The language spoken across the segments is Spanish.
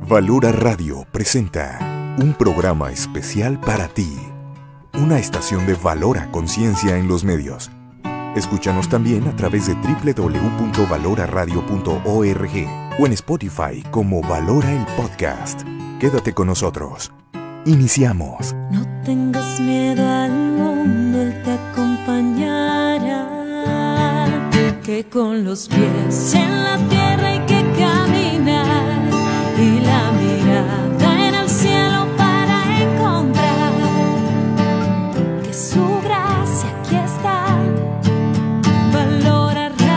Valora Radio presenta un programa especial para ti. Una estación de Valora Conciencia en los medios. Escúchanos también a través de www.valoraradio.org o en Spotify como Valora el Podcast. Quédate con nosotros. Iniciamos. No tengas miedo al mundo, Él te acompañará. Que con los pies en la tierra hay que caminar y la mirada en el cielo para encontrar que su gracia aquí está. Valora Radio.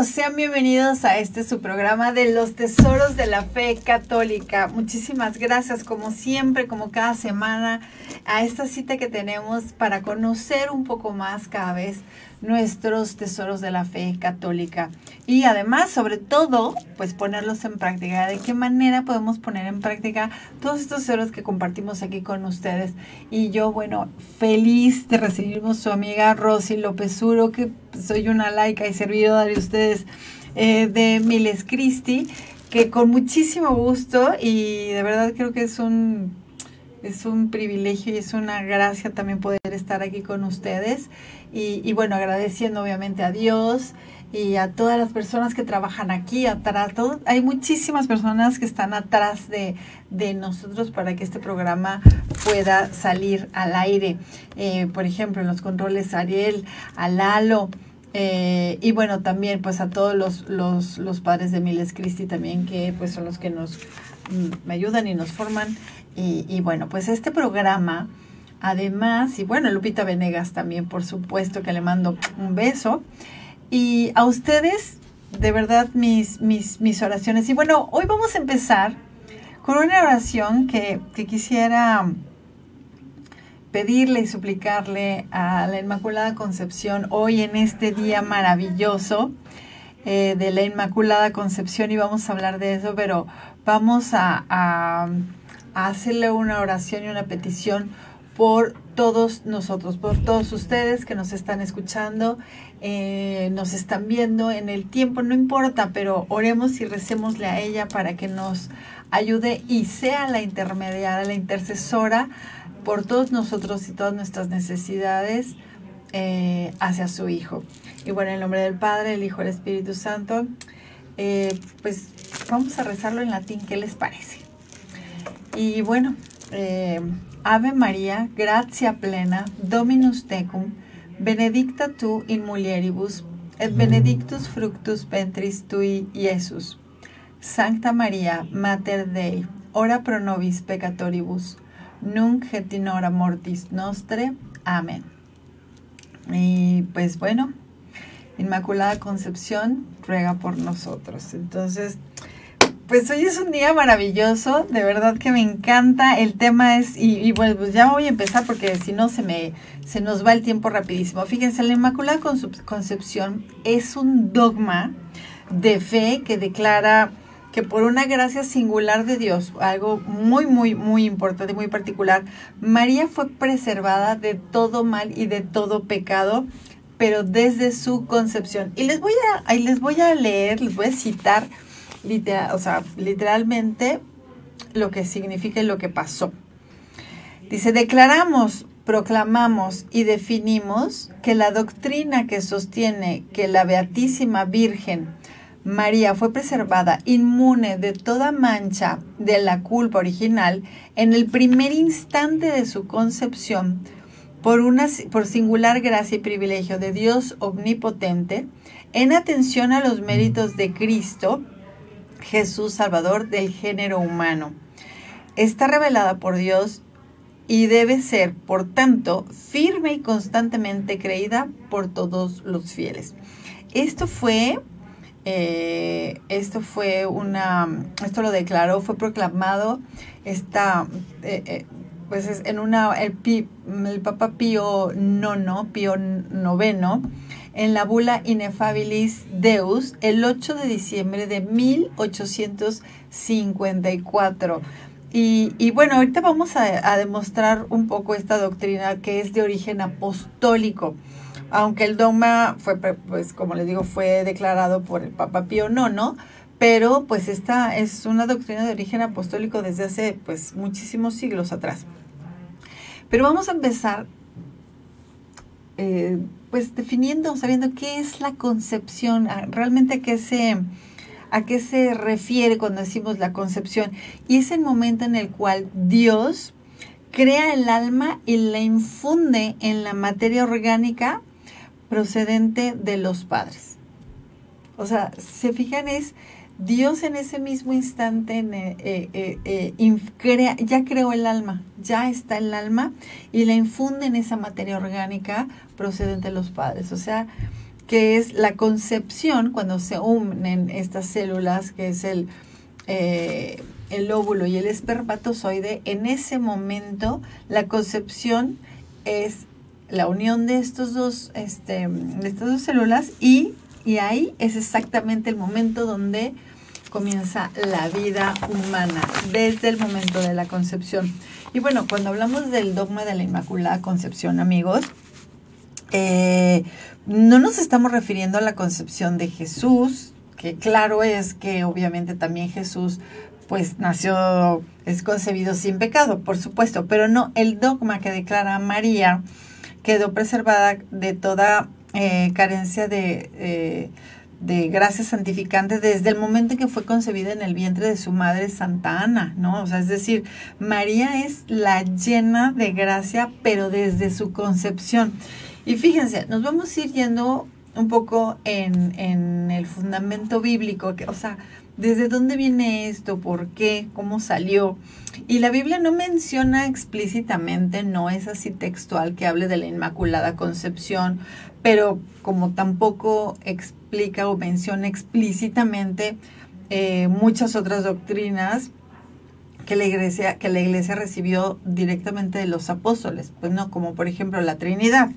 Sean bienvenidos a su programa de los tesoros de la fe católica. Muchísimas gracias, como siempre, como cada semana, a esta cita que tenemos para conocer un poco más cada vez nuestros tesoros de la fe católica. Y además, sobre todo, pues ponerlos en práctica. ¿De qué manera podemos poner en práctica todos estos tesoros que compartimos aquí con ustedes? Y yo, bueno, feliz de recibirnos su amiga Rosy López Uro, que soy una laica y servidora de ustedes de Miles Christi, que con muchísimo gusto, y de verdad creo que es un privilegio y es una gracia también poder estar aquí con ustedes. Y bueno, agradeciendo obviamente a Dios y a todas las personas que trabajan aquí atrás. Hay muchísimas personas que están atrás de nosotros para que este programa pueda salir al aire. Por ejemplo, en los controles Ariel, a Lalo, y bueno, también pues a todos los padres de Miles Christi también, que pues son los que me ayudan y nos forman. Y bueno, pues este programa, además, y bueno, Lupita Venegas también, por supuesto, que le mando un beso. Y a ustedes, de verdad, mis oraciones. Y bueno, hoy vamos a empezar con una oración que quisiera pedirle y suplicarle a la Inmaculada Concepción hoy en este día maravilloso de la Inmaculada Concepción, y vamos a hablar de eso, pero vamos a hacerle una oración y una petición por todos nosotros, por todos ustedes que nos están escuchando, nos están viendo en el tiempo, no importa, pero oremos y recémosle a ella para que nos ayude y sea la intermediaria, la intercesora por todos nosotros y todas nuestras necesidades hacia su Hijo. Y bueno, en el nombre del Padre, el Hijo y el Espíritu Santo, pues vamos a rezarlo en latín. ¿Qué les parece? Y bueno, Ave María, gratia plena, Dominus tecum, benedicta tu in mulieribus, et benedictus fructus ventris tui, Iesus. Sancta María, Mater Dei, ora pro nobis peccatoribus, nunc et in hora mortis nostre. Amén. Y pues bueno, Inmaculada Concepción, ruega por nosotros. Entonces, pues hoy es un día maravilloso, de verdad que me encanta. El tema es, y bueno, pues ya voy a empezar porque si no se nos va el tiempo rapidísimo. Fíjense, la Inmaculada Concepción es un dogma de fe que declara que por una gracia singular de Dios, algo muy, muy, muy importante, muy particular, María fue preservada de todo mal y de todo pecado, pero desde su concepción. Y les voy a leer, les voy a citar literalmente lo que significa y lo que pasó. Dice: declaramos, proclamamos y definimos que la doctrina que sostiene que la Beatísima Virgen María fue preservada inmune de toda mancha de la culpa original en el primer instante de su concepción por singular gracia y privilegio de Dios omnipotente, en atención a los méritos de Cristo Jesús, Salvador del género humano. Está revelada por Dios y debe ser, por tanto, firme y constantemente creída por todos los fieles. Esto lo declaró, fue proclamado, el Papa Pío IX, en la bula Ineffabilis Deus, el 8 de diciembre de 1854. Y bueno, ahorita vamos a demostrar un poco esta doctrina que es de origen apostólico, aunque el dogma fue, pues como les digo, fue declarado por el Papa Pío IX, pero pues esta es una doctrina de origen apostólico desde hace pues muchísimos siglos atrás. Pero vamos a empezar pues definiendo, sabiendo qué es la concepción, realmente a qué se refiere cuando decimos la concepción. Y es el momento en el cual Dios crea el alma y la infunde en la materia orgánica procedente de los padres. O sea, se fijan, es Dios en ese mismo instante ya creó el alma, ya está el alma y la infunde en esa materia orgánica procedente de los padres. O sea, que es la concepción cuando se unen estas células, que es el óvulo y el espermatozoide. En ese momento la concepción es la unión de estas dos células y ahí es exactamente el momento donde comienza la vida humana, desde el momento de la concepción. Y bueno, cuando hablamos del dogma de la Inmaculada Concepción, amigos, no nos estamos refiriendo a la concepción de Jesús, que claro es que obviamente también Jesús pues es concebido sin pecado, por supuesto, pero no, el dogma que declara a María quedó preservada de toda carencia de gracia santificante desde el momento en que fue concebida en el vientre de su madre Santa Ana, ¿no? O sea, es decir, María es la llena de gracia, pero desde su concepción. Y fíjense, nos vamos a ir yendo un poco en el fundamento bíblico, o sea, ¿desde dónde viene esto? ¿Por qué? ¿Cómo salió? Y la Biblia no menciona explícitamente, no es así textual que hable de la Inmaculada Concepción, pero como tampoco explica o menciona explícitamente muchas otras doctrinas que la iglesia recibió directamente de los apóstoles, pues no, como por ejemplo la Trinidad,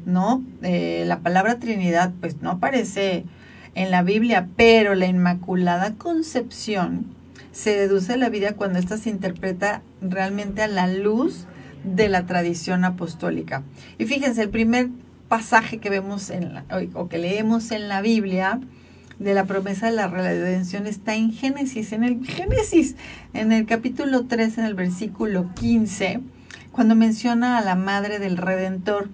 ¿no? La palabra Trinidad pues no aparece en la Biblia, pero la Inmaculada Concepción se deduce de la Biblia cuando ésta se interpreta realmente a la luz de la tradición apostólica. Y fíjense, el primer pasaje que vemos o que leemos en la Biblia de la promesa de la redención está en Génesis, en el capítulo 3, en el versículo 15, cuando menciona a la madre del Redentor.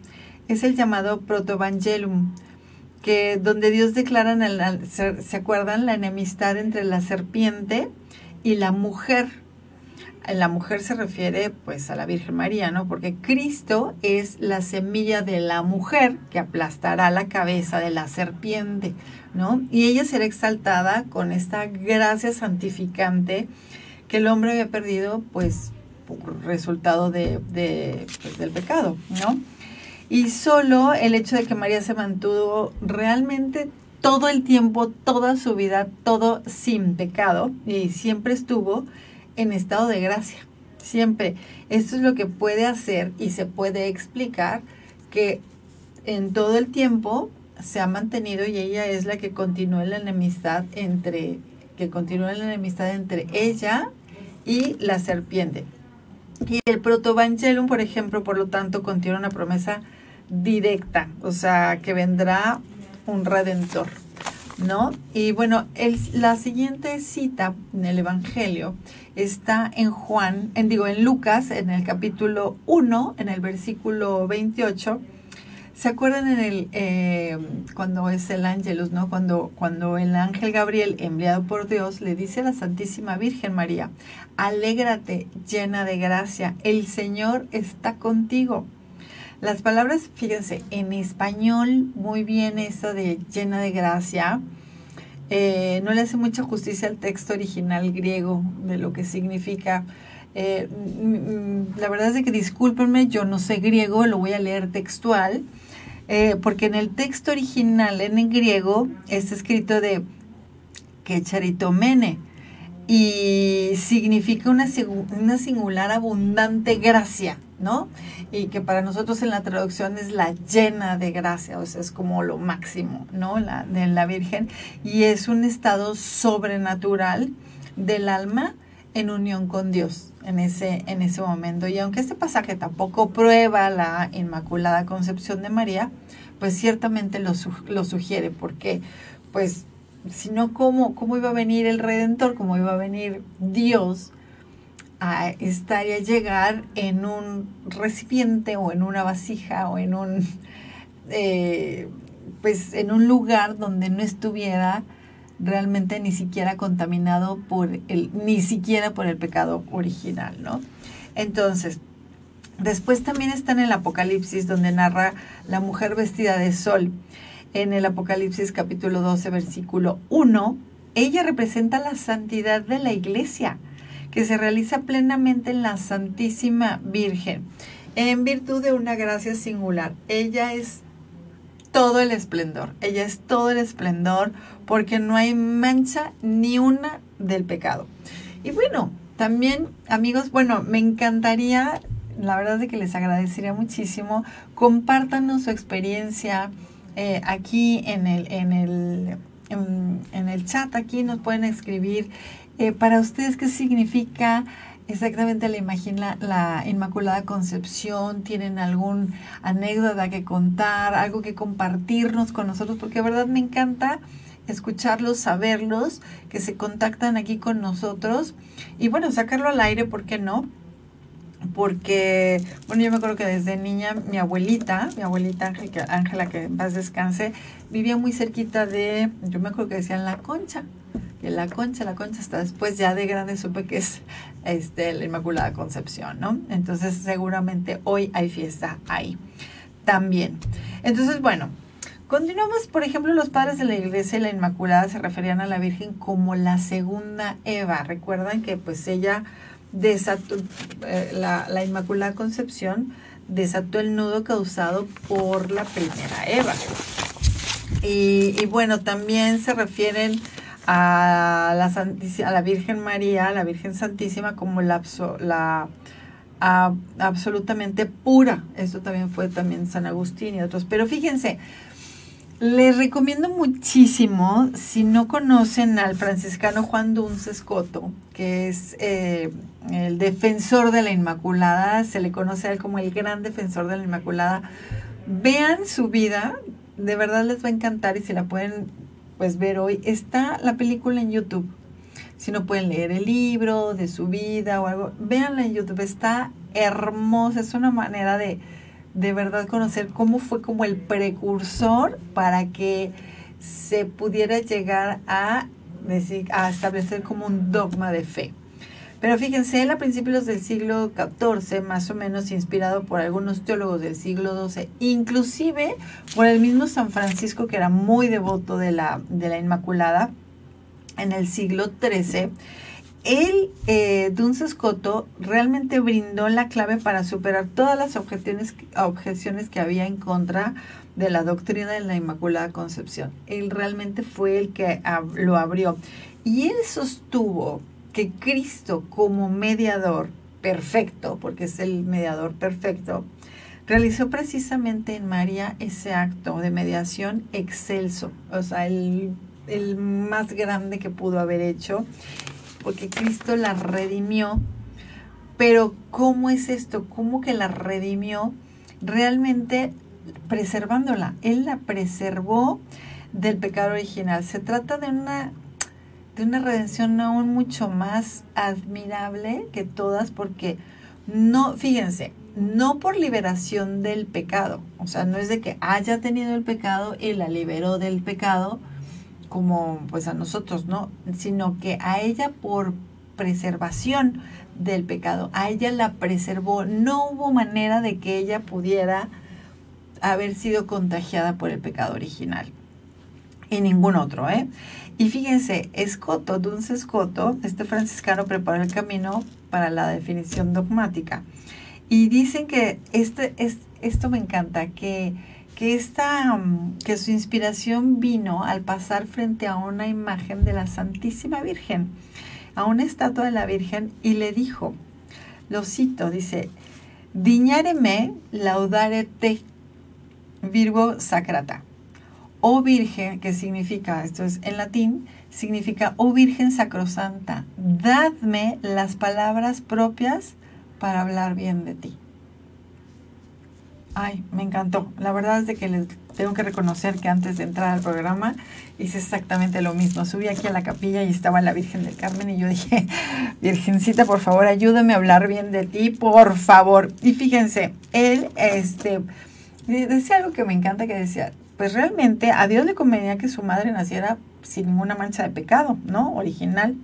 Es el llamado protoevangelium, que donde Dios declara, ¿se acuerdan? La enemistad entre la serpiente y la mujer. La mujer se refiere pues a la Virgen María, ¿no? Porque Cristo es la semilla de la mujer que aplastará la cabeza de la serpiente, ¿no? Y ella será exaltada con esta gracia santificante que el hombre había perdido pues por resultado pues, del pecado, ¿no? Y solo el hecho de que María se mantuvo realmente todo el tiempo, toda su vida, todo sin pecado, y siempre estuvo en estado de gracia, siempre. Esto es lo que puede hacer y se puede explicar que en todo el tiempo se ha mantenido, y ella es la que continúa la enemistad entre ella y la serpiente. Y el protoevangelium, por ejemplo, por lo tanto, contiene una promesa directa, o sea, que vendrá un redentor, ¿no? Y bueno, la siguiente cita en el Evangelio está en Lucas, en el capítulo 1, en el versículo 28. ¿Se acuerdan cuando es el ángelus, ¿no? Cuando el ángel Gabriel, enviado por Dios, le dice a la Santísima Virgen María: alégrate, llena de gracia, el Señor está contigo. Las palabras, fíjense, en español, muy bien eso de llena de gracia, no le hace mucha justicia al texto original griego de lo que significa. La verdad es que discúlpenme, yo no sé griego, lo voy a leer textual, porque en el texto original en griego está escrito de que charitomene, y significa una singular abundante gracia, ¿no? Y que para nosotros en la traducción es la llena de gracia, o sea, es como lo máximo, ¿no? De la Virgen, y es un estado sobrenatural del alma en unión con Dios en ese momento. Y aunque este pasaje tampoco prueba la Inmaculada Concepción de María, pues ciertamente lo sugiere, porque pues si no, ¿cómo iba a venir el Redentor? ¿Cómo iba a venir Dios a estar y a llegar en un recipiente o en una vasija o en un pues en un lugar donde no estuviera realmente ni siquiera contaminado ni siquiera por el pecado original, ¿no? Entonces, después también está en el Apocalipsis, donde narra la mujer vestida de sol. En el Apocalipsis capítulo 12, versículo 1, ella representa la santidad de la iglesia, que se realiza plenamente en la Santísima Virgen, en virtud de una gracia singular. Ella es todo el esplendor, porque no hay mancha ni una del pecado. Y bueno, también, amigos, bueno, me encantaría, la verdad es que les agradecería muchísimo, compártanos su experiencia aquí en el chat. Aquí nos pueden escribir para ustedes qué significa exactamente la Inmaculada Concepción. ¿Tienen algún anécdota que contar, algo que compartirnos con nosotros? Porque de verdad me encanta escucharlos, saberlos, que se contactan aquí con nosotros. Y bueno, sacarlo al aire, ¿por qué no? Porque, bueno, yo me acuerdo que desde niña mi abuelita Ángela, que en paz descanse, vivía muy cerquita yo me acuerdo que decían La Concha, que la Concha, hasta después ya de grande supe que es la Inmaculada Concepción, ¿no? Entonces seguramente hoy hay fiesta ahí también. Entonces, bueno, continuamos. Por ejemplo, los padres de la Iglesia y la Inmaculada se referían a la Virgen como la segunda Eva. Recuerdan que pues ella desató, la Inmaculada Concepción desató el nudo causado por la primera Eva. Y bueno, también se refieren a la Virgen María, a la Virgen Santísima, como absolutamente pura. Esto también fue San Agustín y otros. Pero fíjense, les recomiendo muchísimo, si no conocen al franciscano Juan Duns Scoto, que es el defensor de la Inmaculada, se le conoce a él como el gran defensor de la Inmaculada. Vean su vida, de verdad les va a encantar, y si la pueden pues ver hoy, está la película en YouTube. Si no pueden leer el libro de su vida o algo, véanla en YouTube, está hermosa. Es una manera de verdad conocer cómo fue como el precursor para que se pudiera llegar a establecer como un dogma de fe. Pero fíjense, él a principios del siglo XIV, más o menos inspirado por algunos teólogos del siglo XII, inclusive por el mismo San Francisco, que era muy devoto de la Inmaculada, en el siglo XIII, Duns Scoto realmente brindó la clave para superar todas las objeciones que había en contra de la doctrina de la Inmaculada Concepción. Él realmente fue el que lo abrió. Y él sostuvo que Cristo, como mediador perfecto, porque es el mediador perfecto, realizó precisamente en María ese acto de mediación excelso, o sea, el más grande que pudo haber hecho, porque Cristo la redimió. Pero ¿cómo es esto? ¿Cómo que la redimió? Realmente preservándola. Él la preservó del pecado original. Se trata de una redención aún mucho más admirable que todas, porque no, fíjense, no por liberación del pecado, o sea, no es de que haya tenido el pecado y la liberó del pecado, como pues a nosotros, ¿no? Sino que a ella por preservación del pecado, a ella la preservó. No hubo manera de que ella pudiera haber sido contagiada por el pecado original, y ningún otro, ¿eh? Y fíjense, Duns Scoto, este franciscano, preparó el camino para la definición dogmática. Y dicen que esto me encanta, que su inspiración vino al pasar frente a una imagen de la Santísima Virgen, a una estatua de la Virgen, y le dijo, lo cito, dice: "Dignare me laudare te, Virgo Sacrata, oh Virgen, que significa, esto es en latín, significa, oh Virgen sacrosanta, dadme las palabras propias para hablar bien de ti. Ay, me encantó. La verdad es de que les tengo que reconocer que antes de entrar al programa hice exactamente lo mismo. Subí aquí a la capilla y estaba la Virgen del Carmen y yo dije, Virgencita, por favor, ayúdame a hablar bien de ti, por favor. Y fíjense, él decía algo que me encanta, que decía, pues realmente a Dios le convenía que su madre naciera sin ninguna mancha de pecado, ¿no? Original.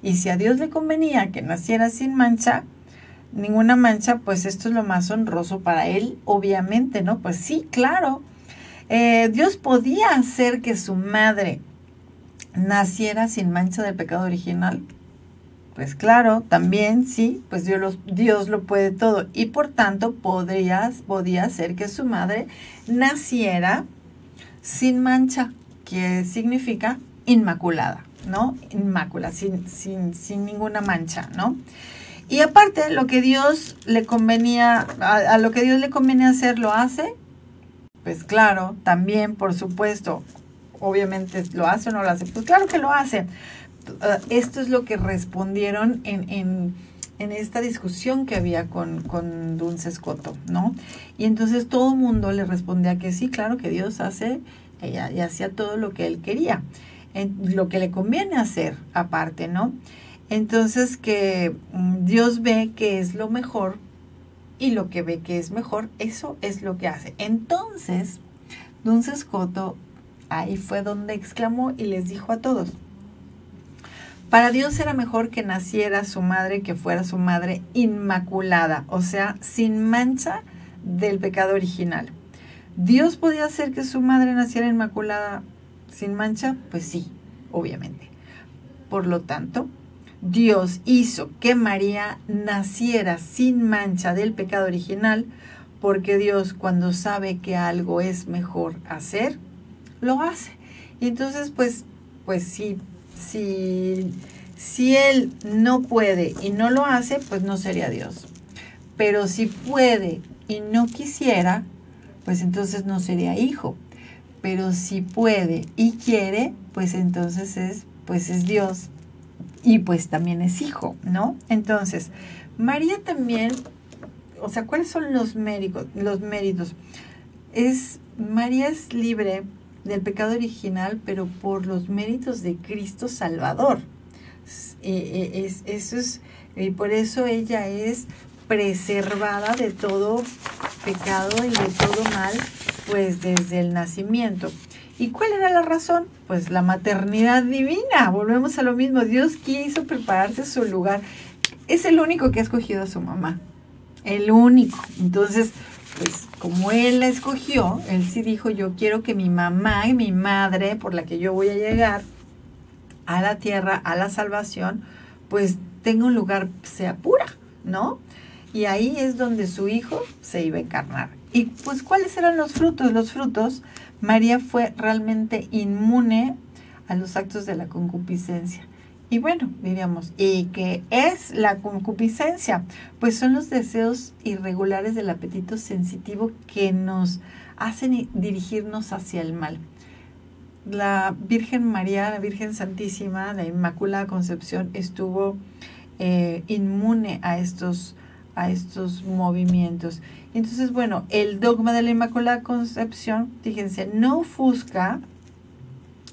Y si a Dios le convenía que naciera sin mancha, ninguna mancha, pues esto es lo más honroso para él, obviamente, ¿no? Pues sí, claro. Dios podía hacer que su madre naciera sin mancha del pecado original. Pues claro, también sí, pues Dios lo puede todo. Y por tanto podía hacer que su madre naciera sin mancha, que significa inmaculada, ¿no? Inmácula, sin ninguna mancha, ¿no? Y aparte, lo que Dios le convenía, a lo que Dios le conviene hacer, ¿lo hace? Pues claro, también, por supuesto, obviamente, ¿lo hace o no lo hace? Pues claro que lo hace. Esto es lo que respondieron en esta discusión que había con Duns Scoto, ¿no? Y entonces todo el mundo le respondía que sí, claro que Dios hace y hacía todo lo que él quería, lo que le conviene hacer aparte, ¿no? Entonces que Dios ve que es lo mejor y lo que ve que es mejor, eso es lo que hace. Entonces, Duns Scoto ahí fue donde exclamó y les dijo a todos, para Dios era mejor que naciera su madre, que fuera su madre inmaculada, o sea, sin mancha del pecado original. ¿Dios podía hacer que su madre naciera inmaculada sin mancha? Pues sí, obviamente. Por lo tanto, Dios hizo que María naciera sin mancha del pecado original, porque Dios, cuando sabe que algo es mejor hacer, lo hace. Y entonces, pues si Él no puede y no lo hace, pues no sería Dios. Pero si puede y no quisiera, pues entonces no sería hijo. Pero si puede y quiere, pues entonces es Dios. Y pues también es hijo, ¿no? Entonces, María también, o sea, ¿cuáles son los méritos? María es libre del pecado original, pero por los méritos de Cristo Salvador. Y por eso ella es preservada de todo pecado y de todo mal, pues desde el nacimiento. ¿Y cuál era la razón? Pues la maternidad divina. Volvemos a lo mismo. Dios quiso prepararse su lugar. Es el único que ha escogido a su mamá. El único. Entonces, pues como Él la escogió, Él sí dijo, yo quiero que mi mamá y mi madre, por la que yo voy a llegar a la tierra, a la salvación, pues tenga un lugar, sea pura, ¿no? Y ahí es donde su hijo se iba a encarnar. Y pues, ¿cuáles eran los frutos? Los frutos, María fue realmente inmune a los actos de la concupiscencia. Y bueno, diríamos, ¿y qué es la concupiscencia? Pues son los deseos irregulares del apetito sensitivo que nos hacen dirigirnos hacia el mal. La Virgen María, la Virgen Santísima, la Inmaculada Concepción, estuvo inmune a estos movimientos. Entonces, bueno, el dogma de la Inmaculada Concepción, fíjense, no ofusca,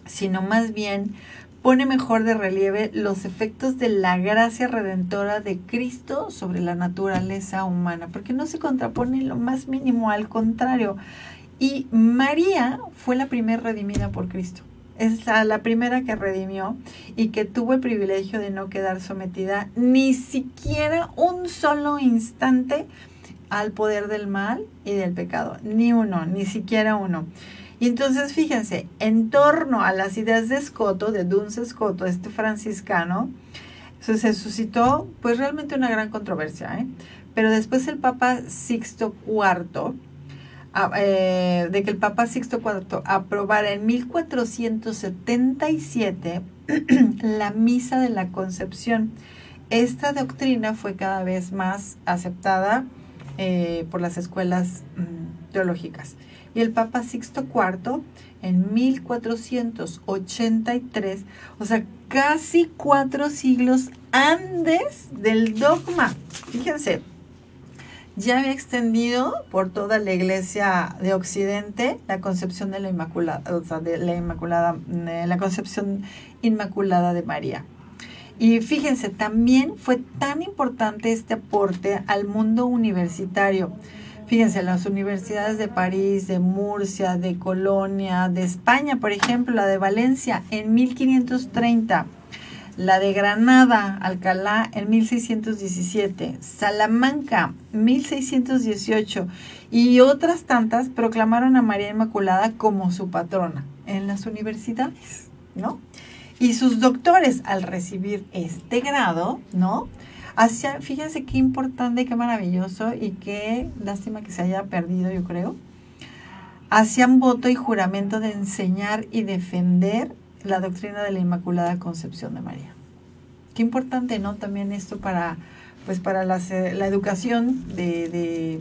sino más bien pone mejor de relieve los efectos de la gracia redentora de Cristo sobre la naturaleza humana, porque no se contrapone en lo más mínimo, al contrario. Y María fue la primera redimida por Cristo. Es la primera que redimió y que tuvo el privilegio de no quedar sometida ni siquiera un solo instante al poder del mal y del pecado. Ni uno, ni siquiera uno. Y entonces, fíjense, en torno a las ideas de Scoto, de Duns Scoto, este franciscano, se suscitó pues realmente una gran controversia, Pero después el Papa Sixto IV, de que el Papa Sixto IV aprobara en 1477 la Misa de la Concepción. Esta doctrina fue cada vez más aceptada por las escuelas teológicas. y el Papa Sixto IV en 1483, o sea, casi 4 siglos antes del dogma. Fíjense, ya había extendido por toda la Iglesia de Occidente la concepción de la Inmaculada, o sea, la concepción inmaculada de María. Y fíjense, también fue tan importante este aporte al mundo universitario. Fíjense, las universidades de París, de Murcia, de Colonia, de España, por ejemplo, la de Valencia en 1530, la de Granada, Alcalá en 1617, Salamanca 1618 y otras tantas proclamaron a María Inmaculada como su patrona en las universidades, ¿no? Y sus doctores, al recibir este grado, ¿no? Fíjense qué importante, qué maravilloso y qué lástima que se haya perdido, yo creo. Hacían voto y juramento de enseñar y defender la doctrina de la Inmaculada Concepción de María. Qué importante, ¿no? También esto para la educación de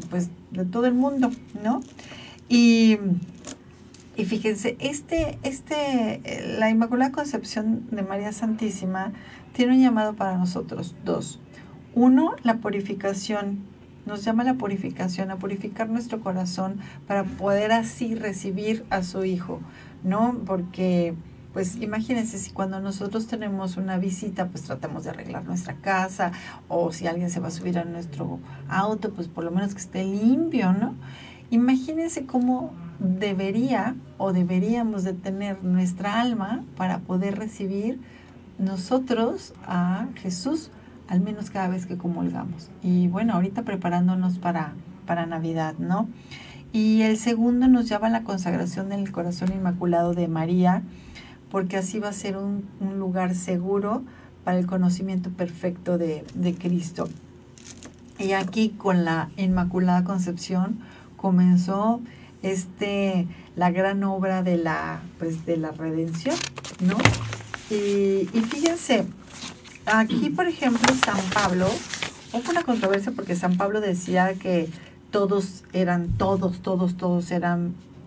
todo el mundo, ¿no? Y fíjense, la Inmaculada Concepción de María Santísima tiene un llamado para nosotros, 2. 1, la purificación. Nos llama la purificación, a purificar nuestro corazón para poder así recibir a su Hijo, ¿no? Porque, pues, imagínense, si cuando nosotros tenemos una visita, pues tratamos de arreglar nuestra casa, o si alguien se va a subir a nuestro auto, pues por lo menos que esté limpio, ¿no? Imagínense cómo deberíamos de tener nuestra alma para poder recibir nosotros a Jesús, al menos cada vez que comulgamos. Y bueno, ahorita preparándonos para Navidad, ¿no? Y el segundo nos llama a la consagración del corazón inmaculado de María, porque así va a ser un lugar seguro para el conocimiento perfecto de Cristo. Y aquí con la Inmaculada Concepción comenzó la gran obra de la redención, ¿no? Y fíjense, aquí, por ejemplo, San Pablo, hubo una controversia porque San Pablo decía que todos eran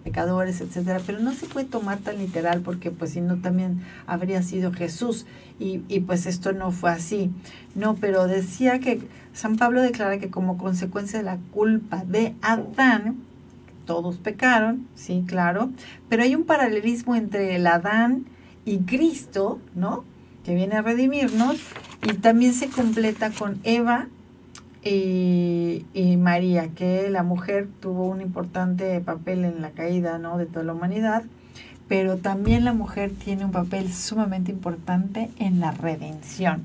pecadores, etcétera, pero no se puede tomar tan literal porque pues si no también habría sido Jesús y pues esto no fue así, no, pero decía que San Pablo declara que como consecuencia de la culpa de Adán, todos pecaron, sí, claro, pero hay un paralelismo entre el Adán y Cristo, ¿no?, que viene a redimirnos, y también se completa con Eva y María, que la mujer tuvo un importante papel en la caída, ¿no?, de toda la humanidad, pero también la mujer tiene un papel sumamente importante en la redención.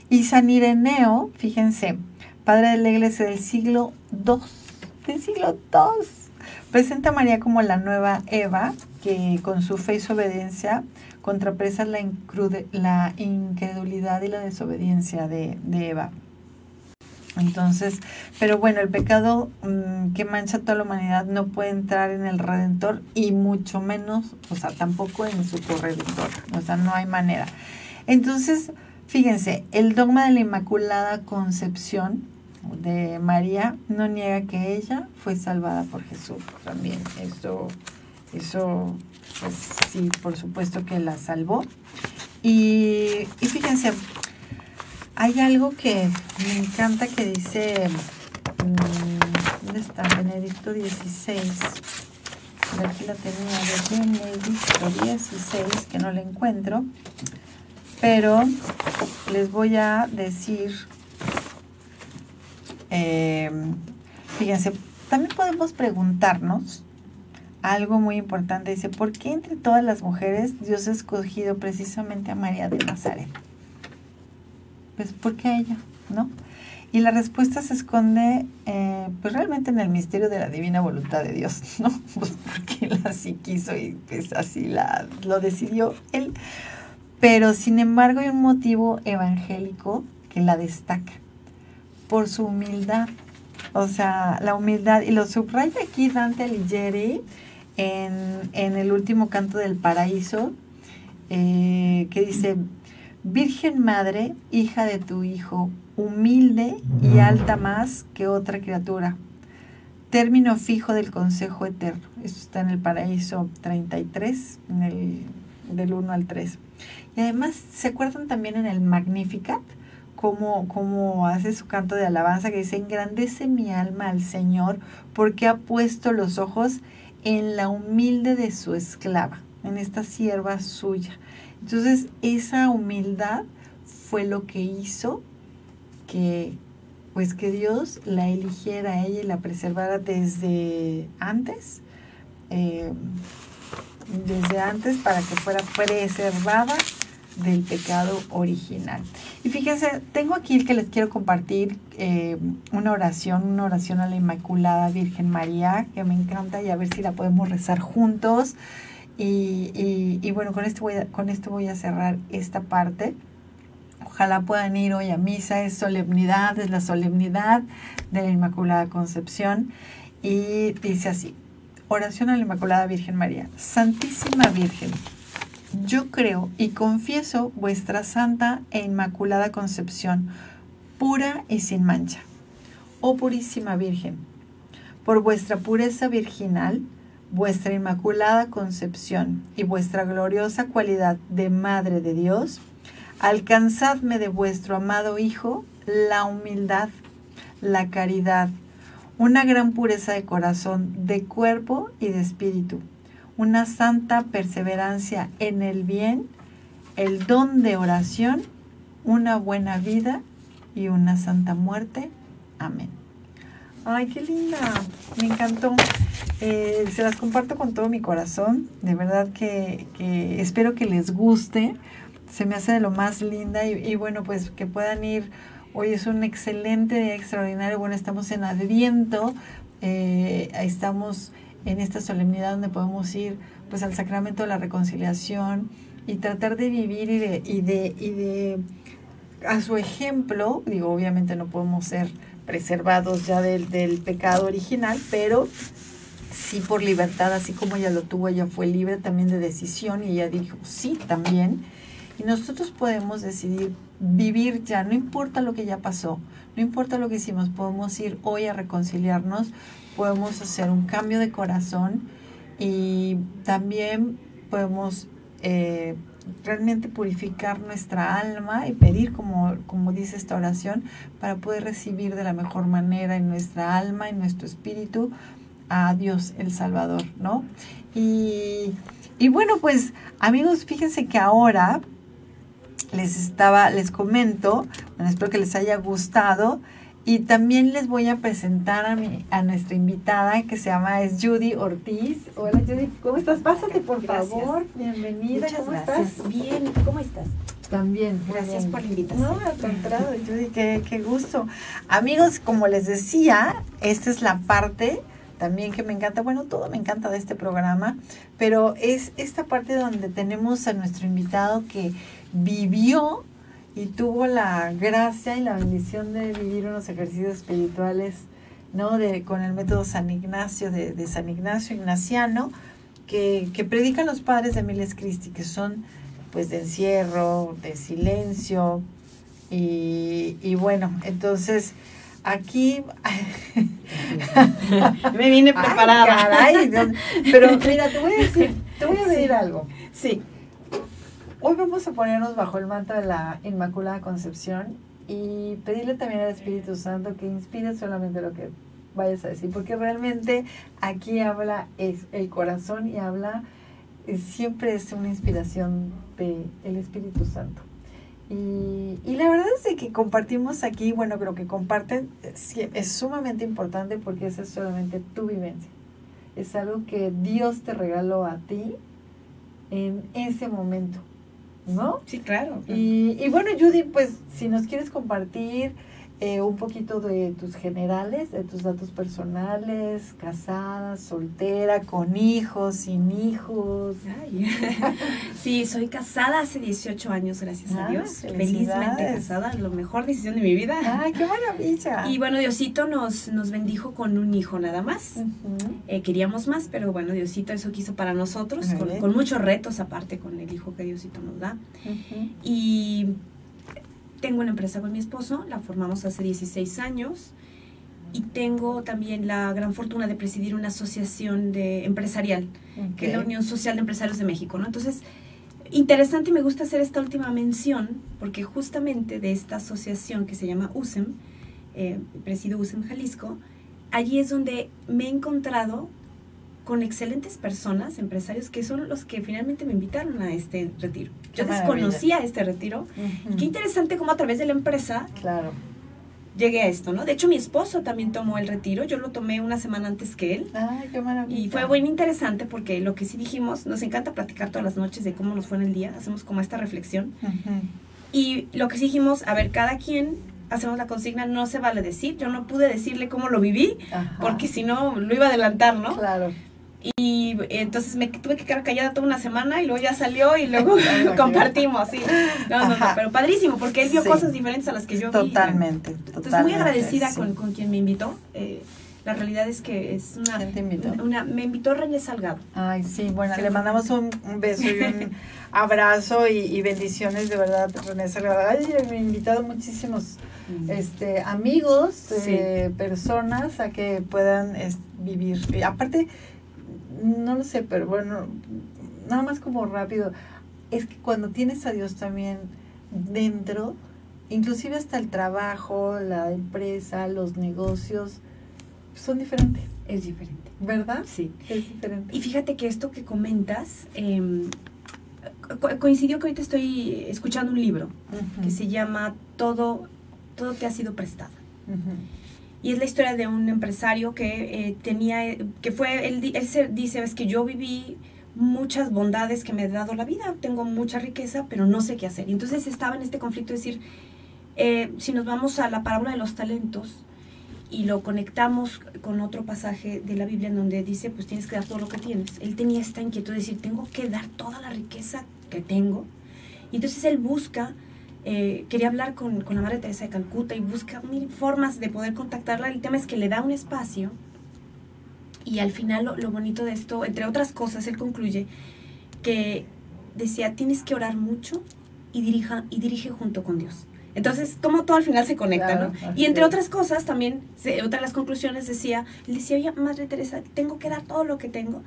Y San Ireneo, fíjense, padre de la Iglesia del siglo II, presenta a María como la nueva Eva, que con su fe y su obediencia contrapesa la incredulidad y la desobediencia de Eva. Entonces, pero bueno, el pecado que mancha a toda la humanidad no puede entrar en el Redentor y mucho menos, o sea, tampoco en su corredentor, o sea, no hay manera. Entonces, fíjense, el dogma de la Inmaculada Concepción de María no niega que ella fue salvada por Jesús también. Eso pues sí, por supuesto que la salvó. Y fíjense, hay algo que me encanta que dice, ¿dónde está? Benedicto XVI. Aquí la tenía, de Benedicto XVI, que no la encuentro. Pero les voy a decir, fíjense, también podemos preguntarnos algo muy importante. Dice, ¿por qué entre todas las mujeres Dios ha escogido precisamente a María de Nazaret? Pues, ¿por qué a ella? ¿No? Y la respuesta se esconde, pues realmente en el misterio de la divina voluntad de Dios, ¿no? Pues porque Él así quiso y pues así lo decidió Él. Pero, sin embargo, hay un motivo evangélico que la destaca, por su humildad. O sea, la humildad, y lo subraya aquí Dante Alighieri en el último canto del Paraíso, que dice, Virgen Madre, hija de tu Hijo, humilde y alta más que otra criatura. término fijo del consejo eterno. Esto está en el Paraíso 33, del 1 al 3. Y además, ¿se acuerdan también en el Magnificat? Cómo hace su canto de alabanza que dice: engrandece mi alma al Señor porque ha puesto los ojos en la humilde de su esclava, en esta sierva suya. Entonces, esa humildad fue lo que hizo que Dios la eligiera a ella y la preservara desde antes para que fuera preservada del pecado original. Y fíjense, tengo aquí que les quiero compartir una oración a la Inmaculada Virgen María, que me encanta, y a ver si la podemos rezar juntos. Y bueno, con esto voy a cerrar esta parte. Ojalá puedan ir hoy a misa, es la solemnidad de la Inmaculada Concepción. Y dice así: oración a la Inmaculada Virgen María. Santísima Virgen, yo creo y confieso vuestra santa e inmaculada concepción, pura y sin mancha. Oh purísima Virgen, por vuestra pureza virginal, vuestra inmaculada concepción y vuestra gloriosa cualidad de Madre de Dios, alcanzadme de vuestro amado Hijo la humildad, la caridad, una gran pureza de corazón, de cuerpo y de espíritu, una santa perseverancia en el bien, el don de oración, una buena vida y una santa muerte. Amén. Ay, qué linda, me encantó. Se las comparto con todo mi corazón. De verdad que espero que les guste. Se me hace de lo más linda y bueno, pues que puedan ir. Hoy es un excelente día, extraordinario. Bueno, estamos en Adviento, estamos en esta solemnidad donde podemos ir pues al sacramento de la reconciliación y tratar de vivir y de a su ejemplo. Digo, obviamente no podemos ser preservados ya del pecado original, pero sí por libertad, así como ella lo tuvo, ella fue libre también de decisión y ella dijo sí también. Y nosotros podemos decidir vivir ya, no importa lo que ya pasó, no importa lo que hicimos, podemos ir hoy a reconciliarnos, podemos hacer un cambio de corazón y también podemos realmente purificar nuestra alma y pedir, como dice esta oración, para poder recibir de la mejor manera en nuestra alma, en nuestro espíritu, a Dios el Salvador, ¿no? Y bueno, pues amigos, fíjense que ahora les comento, bueno, espero que les haya gustado, y también les voy a presentar a nuestra invitada, que es Judy Ortiz. Hola Judy, ¿cómo estás? Pásate por favor, bienvenida. Muchas ¿Cómo gracias. estás? Bien, ¿cómo estás? También. Gracias por la invitación. No, al contrario, Judy, qué gusto. Amigos, como les decía, esta es la parte también que me encanta, bueno, todo me encanta de este programa, pero es esta parte donde tenemos a nuestro invitado que vivió y tuvo la gracia y la bendición de vivir unos ejercicios espirituales, ¿no? Con el método San Ignacio, de San Ignacio Ignaciano, que predican los padres de Miles Christi, que son pues de encierro, de silencio, y bueno, entonces aquí me vine preparada. Ay, caray, pero mira, te voy a decir algo. Sí. Hoy vamos a ponernos bajo el manto de la Inmaculada Concepción y pedirle también al Espíritu Santo que inspire solamente lo que vayas a decir, porque realmente aquí habla es el corazón y habla, siempre es una inspiración del Espíritu Santo. Y la verdad es de que compartimos aquí, bueno, creo que comparten, es sumamente importante porque esa es solamente tu vivencia. Es algo que Dios te regaló a ti en ese momento, ¿no? Sí, claro. Y bueno, Judy, pues si nos quieres compartir un poquito de tus generales, de tus datos personales, casada, soltera, con hijos, sin hijos. Ay. Sí, soy casada hace 18 años, gracias a Dios. Felizmente casada, la mejor decisión de mi vida. ¡Ay, qué maravilla! Y bueno, Diosito nos bendijo con un hijo nada más. Queríamos más, pero bueno, Diosito eso quiso para nosotros, con muchos retos aparte con el hijo que Diosito nos da. Y tengo una empresa con mi esposo, la formamos hace 16 años y tengo también la gran fortuna de presidir una asociación empresarial, que es la Unión Social de Empresarios de México, ¿no? Entonces, interesante, y me gusta hacer esta última mención, porque justamente de esta asociación que se llama USEM, presido USEM Jalisco, allí es donde me he encontrado con excelentes personas, empresarios, que son los que finalmente me invitaron a este retiro. Yo desconocía este retiro. Y qué interesante cómo a través de la empresa llegué a esto, ¿no? De hecho, mi esposo también tomó el retiro. Yo lo tomé una semana antes que él. ¡Ay, qué maravilla! Y fue muy interesante porque lo que sí dijimos, nos encanta platicar todas las noches de cómo nos fue en el día. Hacemos como esta reflexión. Y lo que sí dijimos, a ver, cada quien hacemos la consigna, no se vale decir. Yo no pude decirle cómo lo viví, porque si no, lo iba a adelantar, ¿no? Claro. Y entonces me tuve que quedar callada toda una semana y luego ya salió y luego compartimos, sí. No, pero padrísimo, porque él vio cosas diferentes a las que yo vi. Totalmente. Entonces muy agradecida con quien me invitó. La realidad es que es me invitó René Salgado. Ay, sí, bueno, le mandamos un beso y un abrazo y bendiciones, de verdad, René Salgado. Ay, me ha invitado muchísimos amigos, personas a que puedan vivir. Y aparte, no lo sé, pero bueno, nada más como rápido, es que cuando tienes a Dios también dentro, inclusive hasta el trabajo, la empresa, los negocios, son diferentes. Es diferente. ¿Verdad? Sí. Es diferente. Y fíjate que esto que comentas, coincidió que ahorita estoy escuchando un libro que se llama Todo te ha sido prestado. Y es la historia de un empresario que él se dice, es que yo viví muchas bondades que me ha dado la vida, tengo mucha riqueza, pero no sé qué hacer. Y entonces estaba en este conflicto de decir, si nos vamos a la parábola de los talentos y lo conectamos con otro pasaje de la Biblia en donde dice, pues tienes que dar todo lo que tienes. Él tenía esta inquietud de decir, tengo que dar toda la riqueza que tengo. Y entonces él busca, quería hablar con la Madre Teresa de Calcuta y busca mil formas de poder contactarla. El tema es que le da un espacio y al final lo bonito de esto, entre otras cosas, él concluye que decía, tienes que orar mucho y dirige junto con Dios. Entonces, como todo al final se conecta, ¿no? Y entre otras cosas, también, otra de las conclusiones él decía, oye, Madre Teresa, tengo que dar todo lo que tengo.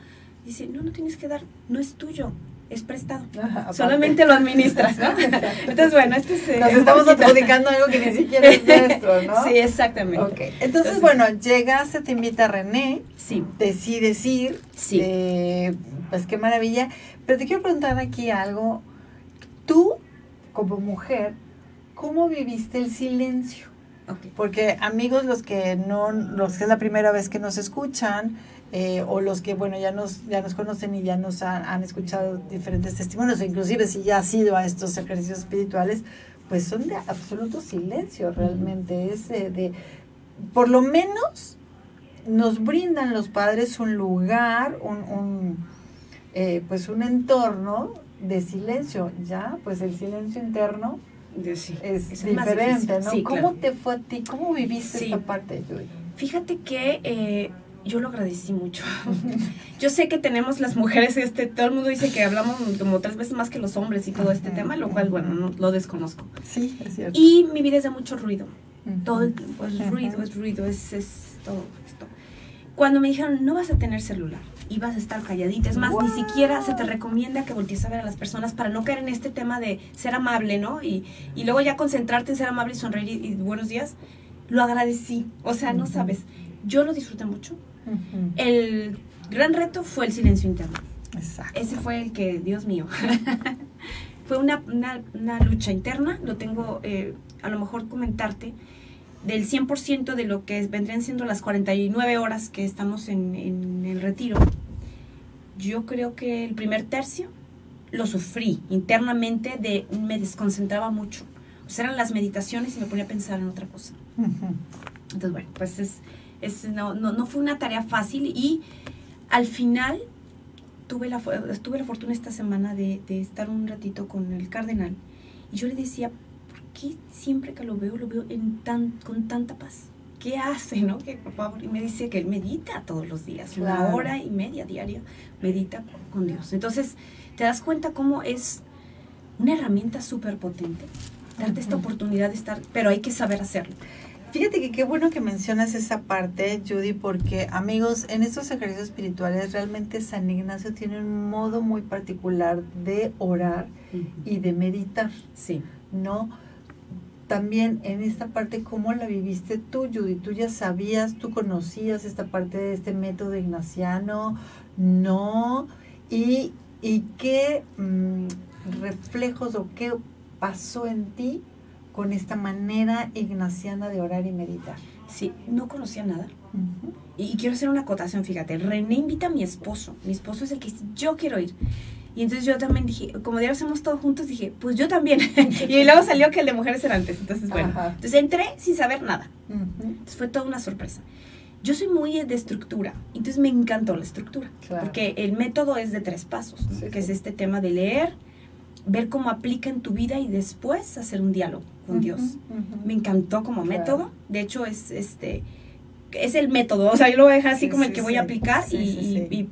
Dice, no tienes que dar, no es tuyo, es prestado. Solamente lo administras, ¿no? Entonces, bueno, nos estamos adjudicando algo que ni siquiera es nuestro, ¿no? Sí, exactamente. Okay. Entonces, bueno, llegaste, te invita René. Sí. Decides ir. Sí. Pues qué maravilla. Pero te quiero preguntar aquí algo. Tú, como mujer, ¿cómo viviste el silencio? Okay. Porque amigos, los que es la primera vez que nos escuchan, o los que, bueno, ya nos conocen y ya nos han escuchado diferentes testimonios, o inclusive si ya has ido a estos ejercicios espirituales, pues son de absoluto silencio realmente. Es por lo menos nos brindan los padres un lugar, pues un entorno de silencio. Ya, pues el silencio interno es diferente, ¿no? Sí, ¿cómo te fue a ti? ¿Cómo viviste esta parte, Joy? Fíjate que yo lo agradecí mucho. Yo sé que tenemos las mujeres, todo el mundo dice que hablamos como 3 veces más que los hombres y todo este tema, lo cual, bueno, no lo desconozco. Sí, es cierto. Y mi vida es de mucho ruido. Todo el tiempo es ruido, es todo esto. Cuando me dijeron, no vas a tener celular y vas a estar calladita, es más, ni siquiera se te recomienda que voltees a ver a las personas para no caer en este tema de ser amable, ¿no? Y luego ya concentrarte en ser amable y sonreír y buenos días, lo agradecí. O sea, no sabes, yo lo disfruté mucho. El gran reto fue el silencio interno. Exacto. Ese fue el que, Dios mío, fue una lucha interna. Lo tengo, a lo mejor comentarte, del 100% de lo que vendrían siendo las 49 horas que estamos en el retiro. Yo creo que el primer tercio lo sufrí internamente, me desconcentraba mucho. O sea, eran las meditaciones y me ponía a pensar en otra cosa. Entonces, bueno, pues no fue una tarea fácil y al final tuve la fortuna esta semana de estar un ratito con el cardenal y yo le decía, ¿por qué siempre que lo veo con tanta paz? ¿Qué hace, no? Que, por favor, y me dice que él medita todos los días, claro. 1.5 diaria, medita con Dios. Entonces, te das cuenta cómo es una herramienta súper potente, darte esta oportunidad de estar, pero hay que saber hacerlo. Fíjate que qué bueno que mencionas esa parte, Judy, porque amigos, en estos ejercicios espirituales realmente San Ignacio tiene un modo muy particular de orar y de meditar, Sí. ¿no? También en esta parte, ¿cómo la viviste tú, Judy? ¿Tú ya sabías, tú conocías esta parte de este método ignaciano? ¿No? ¿Y qué reflejos o qué pasó en ti con esta manera ignaciana de orar y meditar? Sí, no conocía nada. Y quiero hacer una acotación, fíjate. René invita a mi esposo. Mi esposo es el que dice, yo quiero ir. Y entonces yo también dije, como ya lo hacemos todos juntos, dije, pues yo también. Y luego salió que el de mujeres era antes. Entonces, bueno. Ajá. Entonces entré sin saber nada. Entonces fue toda una sorpresa. Yo soy muy de estructura. Entonces me encantó la estructura. Claro. Porque el método es de 3 pasos, ¿no? Sí, Que sí. es este tema de leer, ver cómo aplica en tu vida y después hacer un diálogo con Dios. Me encantó como Claro. método. De hecho, es el método. O sea, yo lo voy a dejar así Sí, como sí, el que voy sí. a aplicar Sí, sí.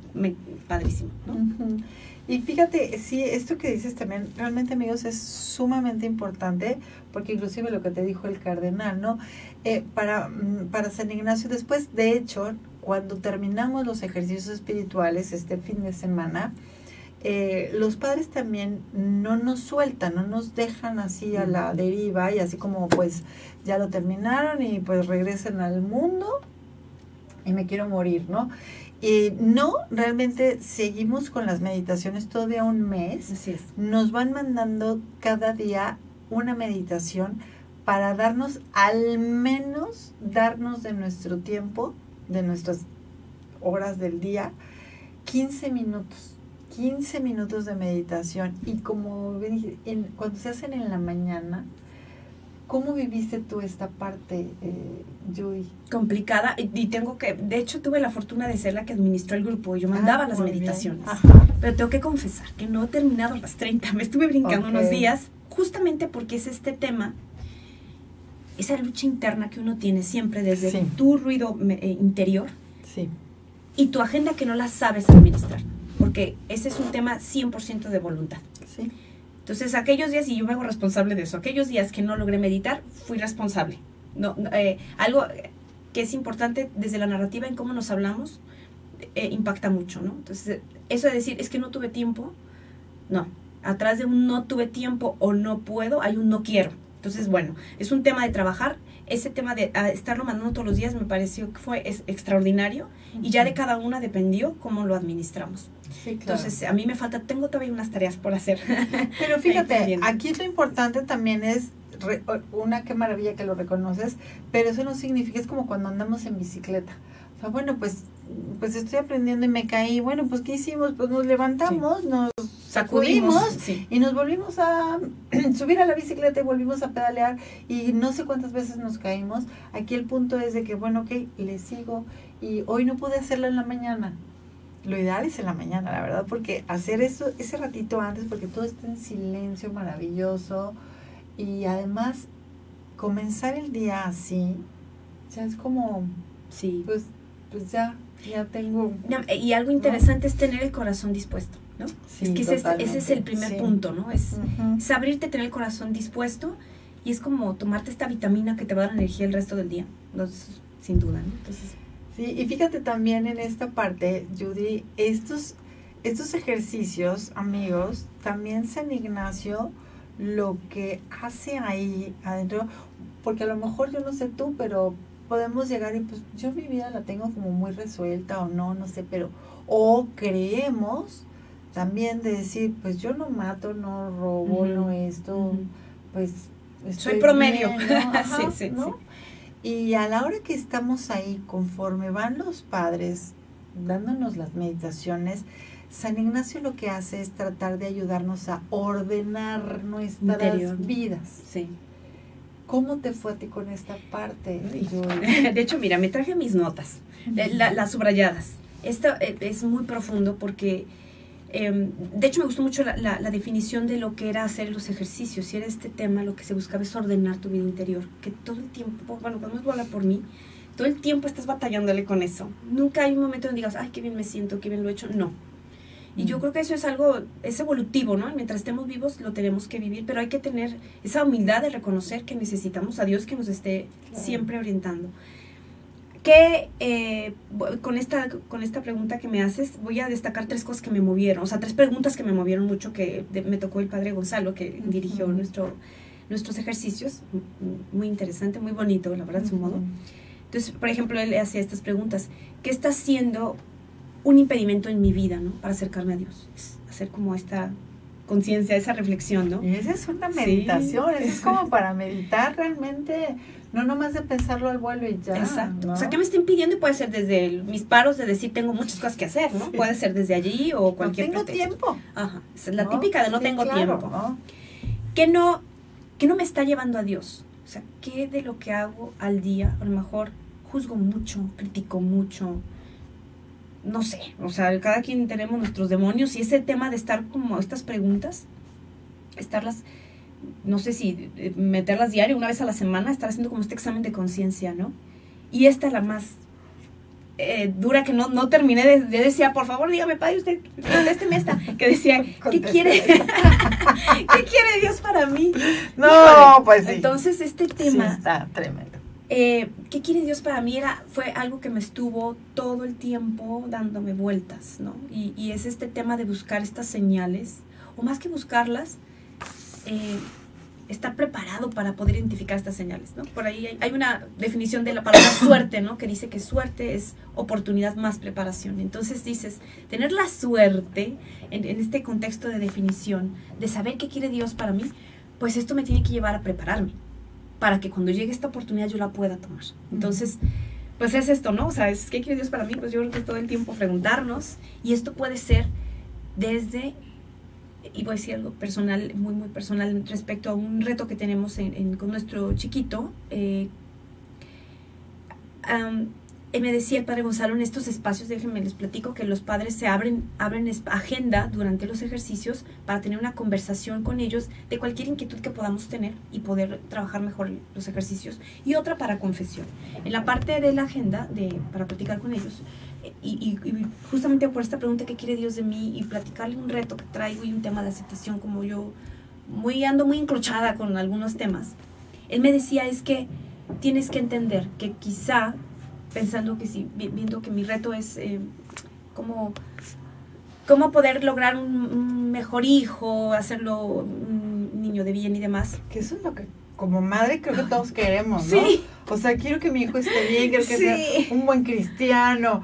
padrísimo, ¿no? Y fíjate, sí, esto que dices también, realmente amigos, es sumamente importante, porque inclusive lo que te dijo el cardenal, ¿no? Para San Ignacio, después, de hecho, cuando terminamos los ejercicios espirituales este fin de semana, los padres también no nos sueltan, no nos dejan así a la deriva y así como pues ya lo terminaron y pues regresen al mundo y me quiero morir, ¿no? No, realmente seguimos con las meditaciones todavía un mes. Así es. Nos van mandando cada día una meditación para darnos, al menos, darnos de nuestro tiempo, de nuestras horas del día, 15 minutos de meditación. Y como dije, cuando se hacen en la mañana, ¿cómo viviste tú esta parte, Judy? Complicada, y tengo que, de hecho tuve la fortuna de ser la que administró el grupo, y yo mandaba las muy meditaciones, bien. Ajá. pero tengo que confesar que no he terminado las 30, me estuve brincando Ok. unos días, justamente porque es este tema, esa lucha interna que uno tiene siempre desde Sí. tu ruido interior Sí. y tu agenda que no la sabes administrar, porque ese es un tema 100% de voluntad. Sí. Entonces, aquellos días, y yo me hago responsable de eso, aquellos días que no logré meditar, fui responsable. Algo que es importante desde la narrativa en cómo nos hablamos, impacta mucho, ¿no? Entonces, eso de decir, es que no tuve tiempo, no. Atrás de un no tuve tiempo o no puedo, hay un no quiero. Entonces, bueno, es un tema de trabajar. Ese tema de estarlo mandando todos los días me pareció que es extraordinario, y ya de cada una dependió cómo lo administramos. Sí, claro. Entonces, a mí me falta, tengo todavía unas tareas por hacer. Pero fíjate, Ahí aquí lo importante también es, qué maravilla que lo reconoces, pero eso no significa, es como cuando andamos en bicicleta. O sea, bueno, pues estoy aprendiendo y me caí. Bueno, pues ¿qué hicimos? Pues nos levantamos, nos sacudimos sí. y nos volvimos a subir a la bicicleta y volvimos a pedalear y no sé cuántas veces nos caímos. Aquí el punto es de que, bueno, ok, le sigo y hoy no pude hacerlo en la mañana. Lo ideal es en la mañana, la verdad, porque hacer eso ese ratito antes, porque todo está en silencio maravilloso, y además comenzar el día así, ya es como, Sí. pues ya tengo. Y algo interesante es tener el corazón dispuesto, ¿no? Sí, es que ese es el primer sí. punto, ¿no? Es Ujú. abrirte, tener el corazón dispuesto, y es como tomarte esta vitamina que te va a dar energía el resto del día. Entonces, sin duda, ¿no? Entonces, Sí, y fíjate también en esta parte, Judy, estos ejercicios, amigos, también San Ignacio lo que hace ahí adentro, porque a lo mejor yo no sé tú, pero podemos llegar y pues yo mi vida la tengo como muy resuelta o no sé, pero o creemos también de decir, pues yo no mato, no robo, no esto, pues estoy soy promedio. bien, ¿no? Ajá, Sí. Y a la hora que estamos ahí, conforme van los padres dándonos las meditaciones, San Ignacio lo que hace es tratar de ayudarnos a ordenar nuestras Interior. vidas. Sí. ¿Cómo te fue a ti con esta parte? De hecho, mira, me traje mis notas, las subrayadas. Esto es muy profundo porque, de hecho, me gustó mucho la definición de lo que era hacer los ejercicios. Y era este tema, lo que se buscaba es ordenar tu vida interior. Que todo el tiempo, bueno, cuando me habla por mí, todo el tiempo estás batallándole con eso. Nunca hay un momento donde digas, ay, qué bien me siento, qué bien lo he hecho. No. Y yo creo que eso es algo, es evolutivo, ¿no? Mientras estemos vivos lo tenemos que vivir, pero hay que tener esa humildad de reconocer que necesitamos a Dios que nos esté siempre orientando. Que con esta pregunta que me haces, voy a destacar 3 cosas que me movieron, o sea, 3 preguntas que me movieron mucho, que me tocó el padre Gonzalo, que dirigió nuestros ejercicios. Muy interesante, muy bonito, la verdad, su modo. Entonces, por ejemplo, él hacía estas preguntas: ¿qué está haciendo un impedimento en mi vida, ¿no? Para acercarme a Dios? Es hacer como esta conciencia, esa reflexión, ¿no? Y esa es una meditación, sí. Es como para meditar realmente, no nomás de pensarlo al vuelo y ya. Exacto. ¿no? O sea, ¿qué me está impidiendo? Y puede ser desde mis paros de decir tengo muchas cosas que hacer, ¿no? Sí. Puede ser desde allí o cualquier No tengo tiempo. Ajá. Esa es la típica de no tengo claro, tiempo. ¿no? ¿Qué no me está llevando a Dios? O sea, ¿qué de lo que hago al día? A lo mejor juzgo mucho, critico mucho, no sé, o sea, cada quien tenemos nuestros demonios, y ese tema de estar como estas preguntas, estarlas, no sé si meterlas diario, una vez a la semana, estar haciendo como este examen de conciencia, ¿no? Y esta es la más dura, que no terminé de decir, por favor, dígame, padre, usted, contésteme esta, que decía, ¿qué quiere? ¿Qué quiere Dios para mí? No, híjole. pues sí. Entonces, este tema... Sí, está tremendo. ¿Qué quiere Dios para mí? Fue algo que me estuvo todo el tiempo dándome vueltas, ¿no? Y es este tema de buscar estas señales, o más que buscarlas, estar preparado para poder identificar estas señales, ¿no? Por ahí hay una definición de la palabra suerte, ¿no? Que dice que suerte es oportunidad más preparación. Entonces dices, tener la suerte, en este contexto de definición, de saber qué quiere Dios para mí, pues esto me tiene que llevar a prepararme, para que cuando llegue esta oportunidad yo la pueda tomar. Entonces, pues es esto, ¿no? O sea, ¿qué quiere Dios para mí? Pues yo creo que es todo el tiempo preguntarnos, y esto puede ser desde, y voy a decir algo personal, muy, muy personal, respecto a un reto que tenemos con nuestro chiquito. Él me decía, el padre Gonzalo, en estos espacios, déjenme les platico, que los padres se abren agenda durante los ejercicios para tener una conversación con ellos de cualquier inquietud que podamos tener y poder trabajar mejor los ejercicios, y otra para confesión. En la parte de la agenda, para platicar con ellos, y justamente por esta pregunta, ¿qué quiere Dios de mí? Y platicarle un reto que traigo y un tema de aceptación, como yo ando muy encrochada con algunos temas. Él me decía, es que tienes que entender que quizá, pensando que sí, viendo que mi reto es cómo poder lograr un mejor hijo, hacerlo un niño de bien y demás. Que eso es lo que como madre creo que todos queremos, ¿no? Sí. O sea, quiero que mi hijo esté bien, quiero que Sí. sea un buen cristiano.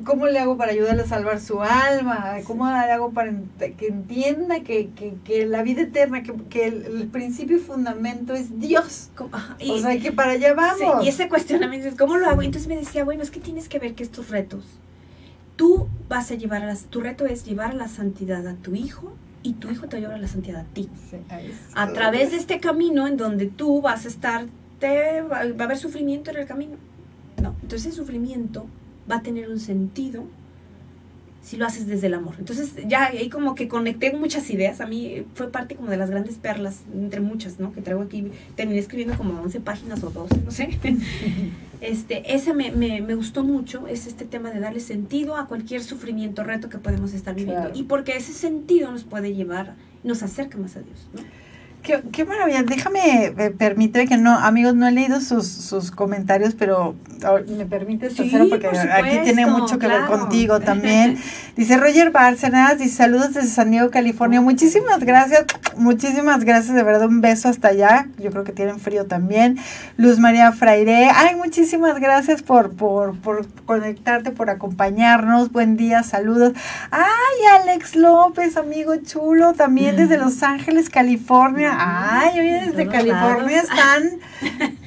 ¿Cómo le hago para ayudarle a salvar su alma? ¿Cómo le hago para que entienda que la vida eterna, que el principio y fundamento es Dios? O sea, que para allá vamos. Sí, y ese cuestionamiento es, ¿cómo lo hago? Entonces me decía, bueno, es que tienes que ver que estos retos, tú vas a tu reto es llevar a la santidad a tu hijo, y tu hijo te va a llevar a la santidad a ti. Sí, a través de este camino en donde tú vas a estar, va a haber sufrimiento en el camino. No, entonces el sufrimiento va a tener un sentido si lo haces desde el amor. Entonces ya ahí como que conecté muchas ideas. A mí fue parte como de las grandes perlas, entre muchas, ¿no? Que traigo aquí. Terminé escribiendo como 11 páginas o 12, no sé. Ese me gustó mucho, es este tema de darle sentido a cualquier sufrimiento, reto que podemos estar viviendo. Claro. Y porque ese sentido nos puede llevar, nos acerca más a Dios, ¿no? Qué maravilla. Déjame, permíteme que no, amigos, no he leído sus comentarios, pero me permites Sí, hacerlo porque por aquí tiene supuesto, mucho que ver claro. contigo también. Dice Roger Bárcenas, dice saludos desde San Diego, California. Muchísimas gracias, de verdad, un beso hasta allá. Yo creo que tienen frío también. Luz María Fraire, ay, muchísimas gracias por conectarte, por acompañarnos. Buen día, saludos. Ay, Alex López, amigo chulo, también desde Los Ángeles, California. Ay, oye, desde California están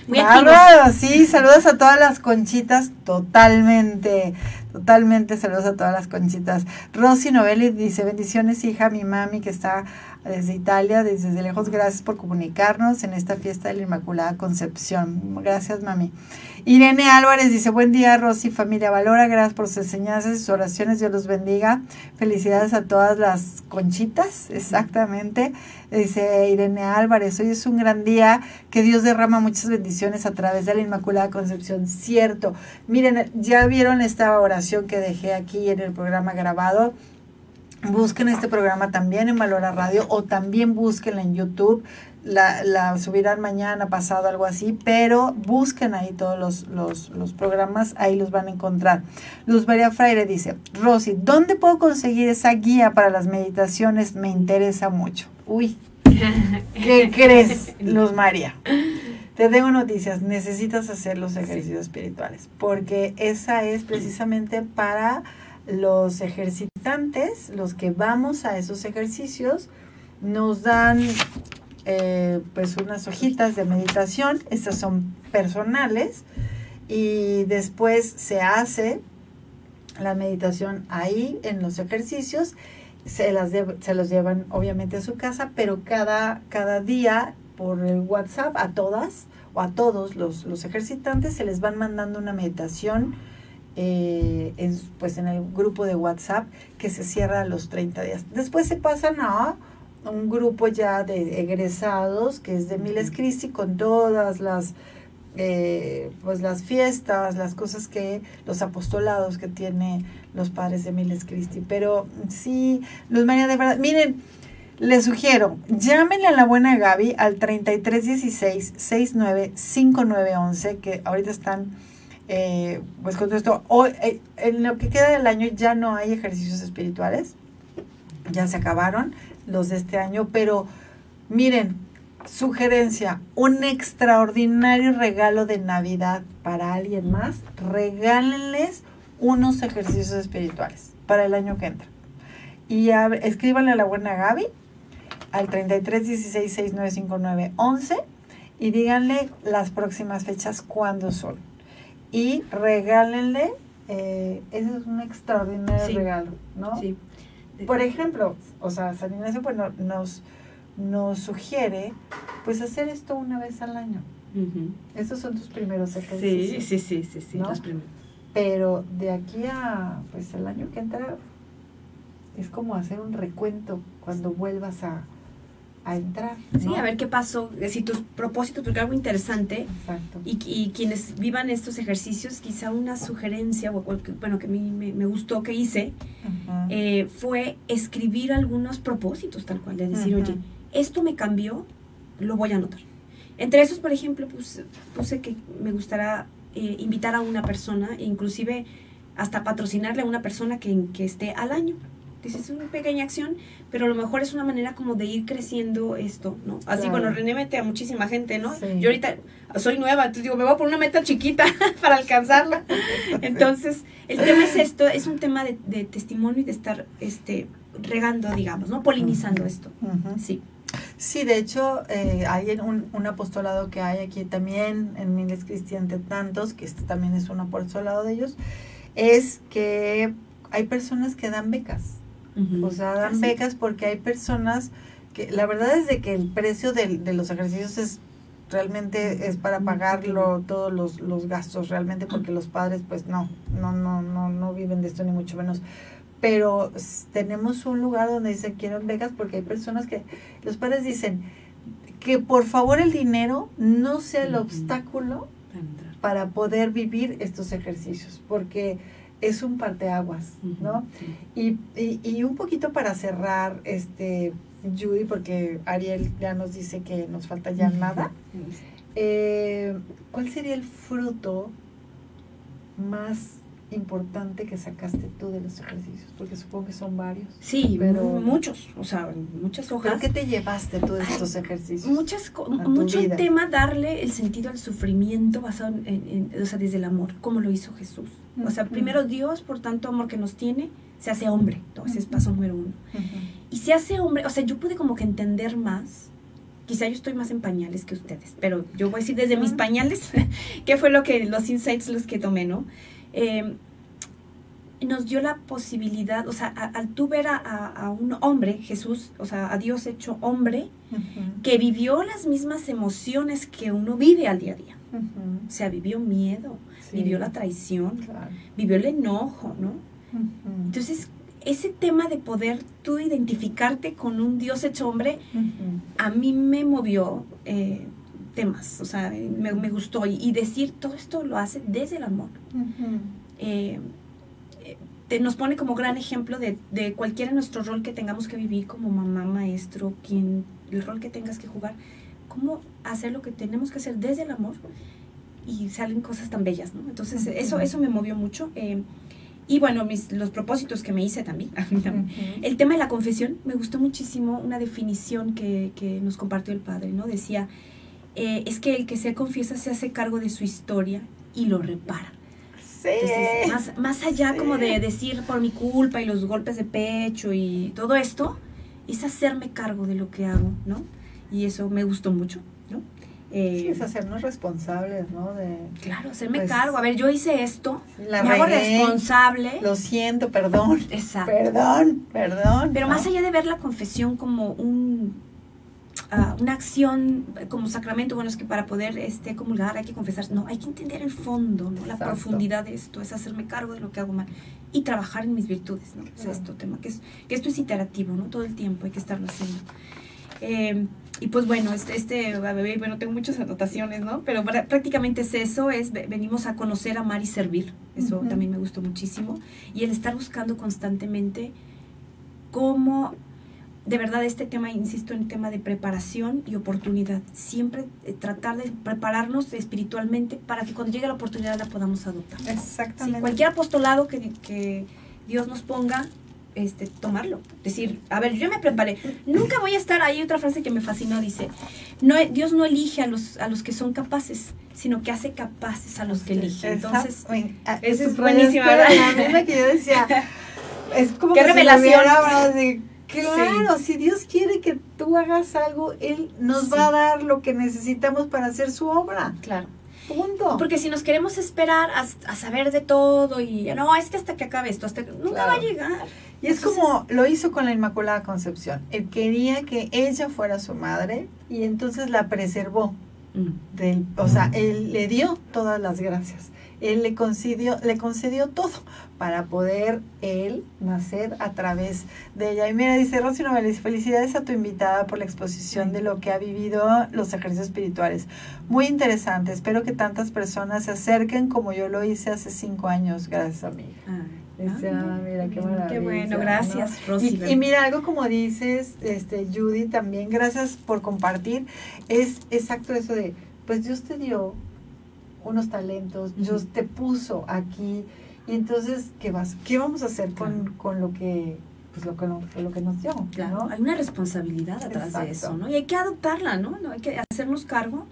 muy bárbaros. Sí, saludos a todas las conchitas, totalmente, saludos a todas las conchitas. Rosy Novelli dice, bendiciones, hija, mi mami que está desde Italia, desde lejos, gracias por comunicarnos en esta fiesta de la Inmaculada Concepción. Gracias, mami. Irene Álvarez dice, buen día, Rosy, familia Valora, gracias por sus enseñanzas y sus oraciones, Dios los bendiga. Felicidades a todas las conchitas, exactamente. Dice Irene Álvarez, hoy es un gran día, que Dios derrama muchas bendiciones a través de la Inmaculada Concepción, cierto. Miren, ya vieron esta oración que dejé aquí en el programa grabado. busquen este programa también en Valora Radio o también búsquenla en YouTube. La subirán mañana, pasado, algo así, pero busquen ahí todos los programas, ahí los van a encontrar. Luz María Freire dice, Rosy, ¿dónde puedo conseguir esa guía para las meditaciones? Me interesa mucho. Uy, ¿qué crees, Luz María? Te tengo noticias, necesitas hacer los ejercicios espirituales, porque esa es precisamente para los ejercitantes, los que vamos a esos ejercicios, nos dan pues unas hojitas de meditación, estas son personales, y después se hace la meditación ahí en los ejercicios, se los llevan obviamente a su casa, pero cada día por el WhatsApp a todas o a todos los ejercitantes se les van mandando una meditación pues en el grupo de WhatsApp que se cierra a los 30 días. Después se pasan a un grupo ya de egresados que es de Miles Christi con todas las pues las fiestas, las cosas los apostolados que tiene los padres de Miles Christi. Pero sí, Luz María, de verdad, miren, les sugiero, llámenle a la buena Gaby al 3316-695911, que ahorita están pues con todo esto. Hoy, en lo que queda del año ya no hay ejercicios espirituales, ya se acabaron los de este año, pero miren, sugerencia, un extraordinario regalo de Navidad para alguien más, regálenles unos ejercicios espirituales para el año que entra. Y escríbanle a la buena Gaby al 3316-695911 y díganle las próximas fechas cuándo son. Y regálenle, ese es un extraordinario regalo, ¿no? Sí. Por ejemplo, o sea, San Ignacio bueno, nos sugiere pues hacer esto una vez al año. Estos son tus primeros ejercicios. Sí, ¿no? Los primeros. Pero de aquí a pues el año que entra es como hacer un recuento cuando vuelvas a entrar, ¿no? Sí, a ver qué pasó, si tus propósitos, porque algo interesante. Exacto. Y quienes vivan estos ejercicios, quizá una sugerencia, bueno, que a mí me gustó que hice, fue escribir algunos propósitos tal cual, de decir, oye, esto me cambió, lo voy a anotar. Entre esos, por ejemplo, puse que me gustaría invitar a una persona, e inclusive hasta patrocinarle a una persona que esté al año. Es una pequeña acción, pero a lo mejor es una manera como de ir creciendo esto, ¿no? Así, claro. Bueno, René mete a muchísima gente, ¿no? Sí. Yo ahorita soy nueva, entonces digo, me voy a poner una meta chiquita para alcanzarla. Entonces, el tema es esto, es un tema de testimonio y de estar regando, digamos, ¿no? Polinizando esto. Sí. Sí, de hecho, hay un apostolado que hay aquí también en Miles Christi entre tantos, que este también es un apostolado de ellos, es que hay personas que dan becas. O sea, dan becas porque hay personas que, la verdad es de que el precio de los ejercicios realmente es para pagarlo todos los gastos realmente, porque los padres pues no viven de esto ni mucho menos. Pero tenemos un lugar donde dicen quieren becas porque hay personas que los padres dicen que por favor el dinero no sea el obstáculo para poder vivir estos ejercicios, porque es un parteaguas, ¿no? Y un poquito para cerrar, Judy, porque Ariel ya nos dice que nos falta ya nada. ¿Cuál sería el fruto más importante que sacaste tú de los ejercicios? Porque supongo que son varios. Sí, pero muchos, o sea, muchas hojas. ¿Pero qué te llevaste tú de estos ejercicios? Mucho el tema darle el sentido al sufrimiento basado o sea, desde el amor, como lo hizo Jesús. O sea, primero Dios, por tanto amor que nos tiene, se hace hombre. Entonces es paso número 1. Y se hace hombre, o sea, yo pude como que entender más. Quizá yo estoy más en pañales que ustedes, pero yo voy a decir desde mis pañales, qué fue los insights los que tomé, ¿no? Nos dio la posibilidad, o sea, al tú ver a un hombre, Jesús, o sea, a Dios hecho hombre, que vivió las mismas emociones que uno vive al día a día. O sea, vivió miedo, vivió la traición, vivió el enojo, ¿no? Entonces, ese tema de poder tú identificarte con un Dios hecho hombre, a mí me movió temas, o sea, me gustó. Y decir, todo esto lo hace desde el amor. nos pone como gran ejemplo de cualquiera de nuestro rol que tengamos que vivir como mamá, maestro, el rol que tengas que jugar, cómo hacer lo que tenemos que hacer desde el amor y salen cosas tan bellas, ¿no? Entonces eso me movió mucho. Y bueno, los propósitos que me hice también. El tema de la confesión, me gustó muchísimo una definición que nos compartió el padre, ¿no? Decía, es que el que se confiesa se hace cargo de su historia y lo repara. Sí. Entonces, más allá como de decir por mi culpa y los golpes de pecho y todo esto, es hacerme cargo de lo que hago, ¿no? Y eso me gustó mucho, ¿no? Sí, es hacernos responsables, ¿no? Claro, hacerme cargo. A ver, yo hice esto, me regué, hago responsable. Lo siento, perdón. Exacto. Perdón. Pero ¿no? más allá de ver la confesión como una acción, como sacramento, bueno, es que para poder comulgar hay que confesar. No, hay que entender el fondo, ¿no? La profundidad de esto, es hacerme cargo de lo que hago mal y trabajar en mis virtudes, ¿no? Es esto, tema, que esto es iterativo, ¿no? Todo el tiempo hay que estarlo haciendo. Y pues bueno, bueno, tengo muchas anotaciones, ¿no? Pero prácticamente es eso, venimos a conocer, amar y servir. Eso también me gustó muchísimo. Y el estar buscando constantemente cómo, de verdad, este tema, insisto en el tema de preparación y oportunidad. Siempre tratar de prepararnos espiritualmente para que cuando llegue la oportunidad la podamos adoptar. Exactamente. Sí, cualquier apostolado que Dios nos ponga, tomarlo, decir, a ver, yo me preparé, nunca voy a estar, hay otra frase que me fascinó, dice, Dios no elige a los que son capaces, sino que hace capaces a los que elige. Entonces, eso es buenísima, ¿verdad? La misma que yo decía, es como qué que revelación. Claro, si Dios quiere que tú hagas algo, Él nos va a dar lo que necesitamos para hacer su obra. Claro. Punto. Porque si nos queremos esperar a saber de todo y no, es que hasta que acabe esto, nunca va a llegar. Y es como lo hizo con la Inmaculada Concepción. Él quería que ella fuera su madre y entonces la preservó. O sea, Él le dio todas las gracias. Él le concedió todo para poder Él nacer a través de ella. Y mira, dice Rosy Novelis, felicidades a tu invitada por la exposición de lo que ha vivido los ejercicios espirituales. Muy interesante. Espero que tantas personas se acerquen como yo lo hice hace 5 años. Gracias, amiga. Mira, qué maravilla. Qué bueno, gracias, ¿no? Rosy. Y mira, algo como dices, Judy, también, gracias por compartir. Es exacto eso de, pues Dios te dio unos talentos, Dios te puso aquí, y entonces, ¿qué vamos a hacer con lo que, pues lo que nos dio? Claro, ¿no? hay una responsabilidad atrás de eso, ¿no? Y hay que adoptarla, ¿no? Hay que hacernos cargo.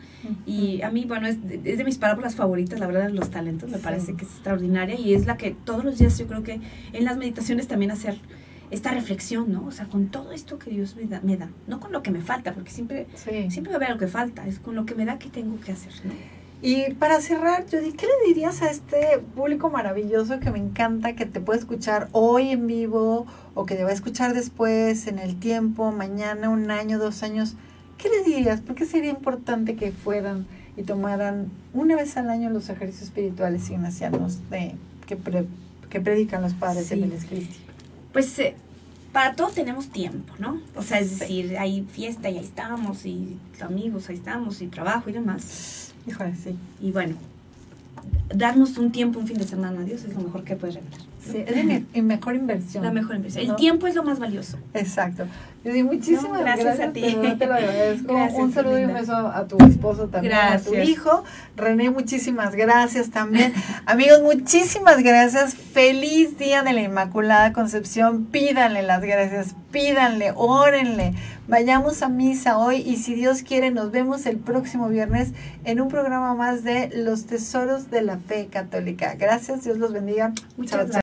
Y a mí, bueno, es de mis parábolas favoritas, la verdad, los talentos, me parece que es extraordinaria y es la que todos los días yo creo que en las meditaciones también hacer esta reflexión, ¿no? O sea, con todo esto que Dios me da, no con lo que me falta, porque siempre va a haber lo que falta, es con lo que me da que tengo que hacer, ¿no? Y para cerrar, Judy, ¿qué le dirías a este público maravilloso que me encanta, que te puede escuchar hoy en vivo o que te va a escuchar después, en el tiempo, mañana, 1 año, 2 años? ¿Qué les dirías? ¿Por qué sería importante que fueran y tomaran una vez al año los ejercicios espirituales ignacianos que predican los padres de Miles Christi? Pues para todo tenemos tiempo, ¿no? O sea, es decir, hay fiesta y ahí estamos, y amigos, ahí estamos, y trabajo y demás. Híjole, sí. Y bueno, darnos un tiempo, un fin de semana a Dios es lo mejor que puedes regalar, ¿no? Sí, es la mejor inversión. La mejor inversión. ¿no? El tiempo es lo más valioso. Exacto. Yo digo, muchísimas gracias a ti. Te lo agradezco. Gracias, un saludo linda. y un beso a tu esposo también, Gracias. a tu hijo. René, muchísimas gracias también. Amigos, muchísimas gracias. Feliz día de la Inmaculada Concepción. Pídanle las gracias, pídanle, órenle. Vayamos a misa hoy y si Dios quiere nos vemos el próximo viernes en un programa más de Los Tesoros de la Fe Católica. Gracias, Dios los bendiga. Muchas gracias.